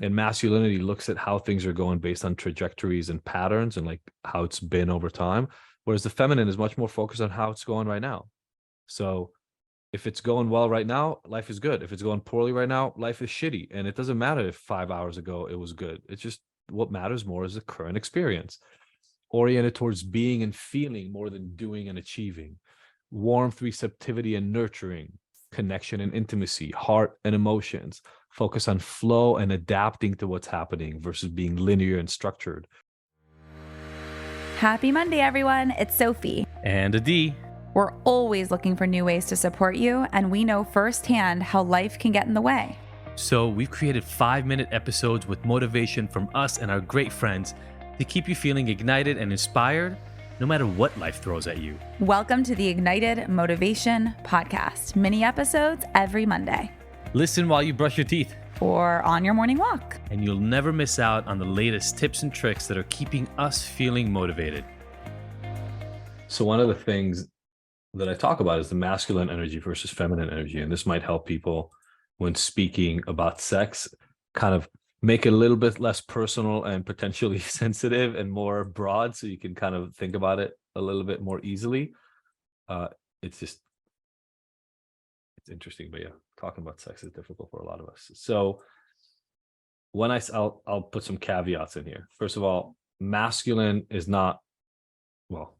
And masculinity looks at how things are going based on trajectories and patterns and like how it's been over time. Whereas the feminine is much more focused on how it's going right now. So if it's going well right now, life is good. If it's going poorly right now, life is shitty. And it doesn't matter if 5 hours ago it was good. It's just what matters more is the current experience. Oriented towards being and feeling more than doing and achieving. Warmth, receptivity, and nurturing. Connection and intimacy, heart and emotions. Focus on flow and adapting to what's happening versus being linear and structured. Happy Monday, everyone. It's Sophie. And Adi. We're always looking for new ways to support you, and we know firsthand how life can get in the way. So we've created 5-minute episodes with motivation from us and our great friends to keep you feeling ignited and inspired no matter what life throws at you. Welcome to the Ignited Motivation Podcast. Mini episodes every Monday. Listen while you brush your teeth. Or on your morning walk. And you'll never miss out on the latest tips and tricks that are keeping us feeling motivated. So one of the things that I talk about is the masculine energy versus feminine energy. And this might help people when speaking about sex, kind of make it a little bit less personal and potentially sensitive and more broad, so you can kind of think about it a little bit more easily. It's interesting, but yeah, talking about sex is difficult for a lot of us. So when I'll put some caveats in here. First of all, masculine is not, well,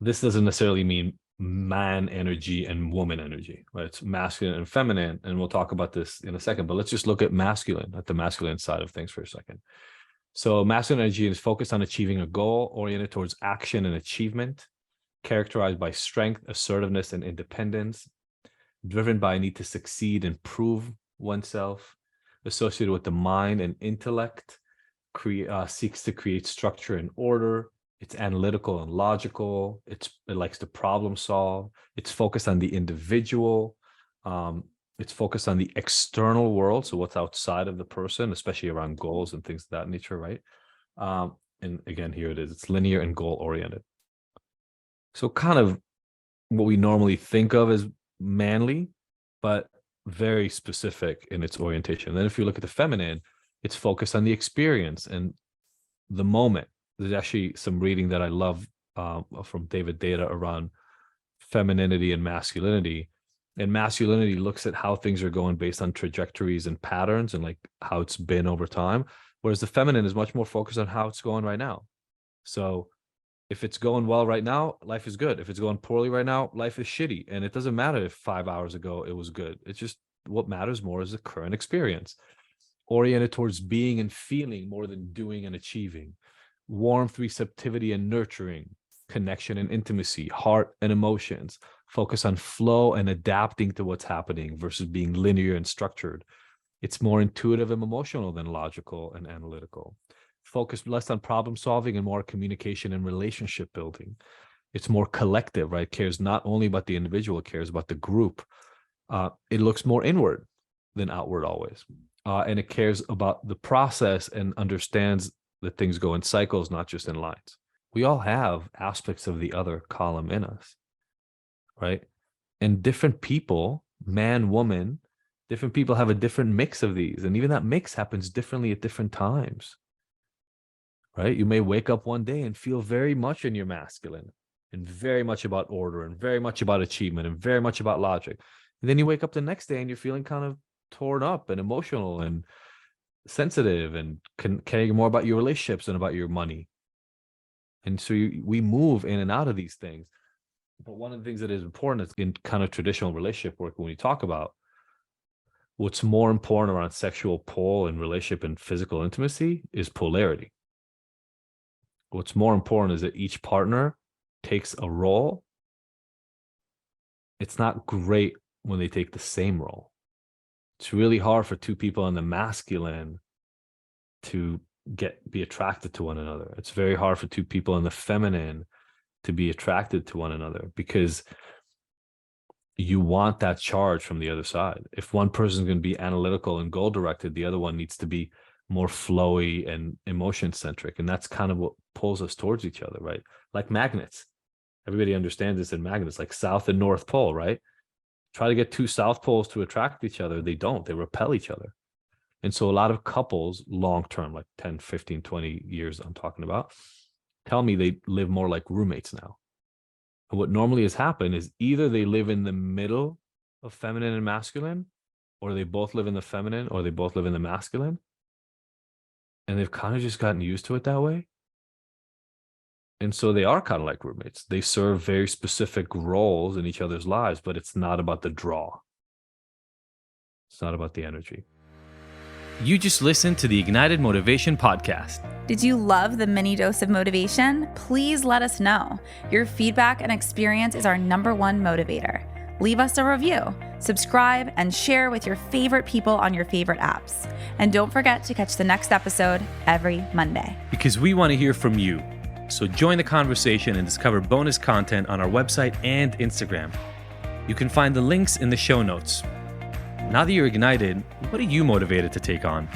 this doesn't necessarily mean man energy and woman energy, right? It's masculine and feminine, and we'll talk about this in a second, but let's just look at the masculine side of things for a second. So masculine energy is focused on achieving a goal, oriented towards action and achievement, characterized by strength, assertiveness, and independence, driven by a need to succeed and prove oneself, associated with the mind and intellect, seeks to create structure and order. It's analytical and logical. It likes to problem solve. It's focused on the individual. It's focused on the external world, so what's outside of the person, especially around goals and things of that nature, right? And again, here it is. It's linear and goal-oriented. So kind of what we normally think of as manly, but very specific in its orientation. And then if you look at the feminine, it's focused on the experience and the moment. There's actually some reading that I love from David Data around femininity and masculinity. And masculinity looks at how things are going based on trajectories and patterns and like how it's been over time. Whereas the feminine is much more focused on how it's going right now. So if it's going well right now, life is good. If it's going poorly right now, life is shitty. And it doesn't matter if 5 hours ago it was good. It's just what matters more is the current experience. Oriented towards being and feeling more than doing and achieving. Warmth, receptivity, and nurturing. Connection and intimacy, heart and emotions. Focus on flow and adapting to what's happening versus being linear and structured. It's more intuitive and emotional than logical and analytical. Focus less on problem solving and more communication and relationship building. It's more collective, right? Cares not only about the individual, it cares about the group. It looks more inward than outward always. And it cares about the process and understands that things go in cycles, not just in lines. We all have aspects of the other column in us, right? And different people, man, woman, different people have a different mix of these. And even that mix happens differently at different times, right? You may wake up one day and feel very much in your masculine and very much about order and very much about achievement and very much about logic. And then you wake up the next day and you're feeling kind of torn up and emotional and sensitive and caring more about your relationships than about your money. And so we move in and out of these things. But one of the things that is important is in kind of traditional relationship work, when we talk about what's more important around sexual pull and relationship and physical intimacy is polarity. What's more important is that each partner takes a role. It's not great when they take the same role. It's really hard for two people in the masculine to be attracted to one another. It's very hard for two people in the feminine to be attracted to one another because you want that charge from the other side. If one person is going to be analytical and goal directed, the other one needs to be more flowy and emotion centric. And that's kind of what pulls us towards each other, right? Like magnets. Everybody understands this in magnets, like South and North Pole, right? Try to get two South poles to attract each other. They don't. They repel each other. And so a lot of couples long term, like 10, 15, 20 years I'm talking about, tell me they live more like roommates now. And what normally has happened is either they live in the middle of feminine and masculine, or they both live in the feminine, or they both live in the masculine. And they've kind of just gotten used to it that way. And so they are kind of like roommates. They serve very specific roles in each other's lives, but it's not about the draw. It's not about the energy. You just listened to the Ignited Motivation Podcast. Did you love the mini dose of motivation? Please let us know. Your feedback and experience is our #1 motivator. Leave us a review, subscribe, and share with your favorite people on your favorite apps. And don't forget to catch the next episode every Monday. Because we want to hear from you. So join the conversation and discover bonus content on our website and Instagram. You can find the links in the show notes. Now that you're ignited, what are you motivated to take on?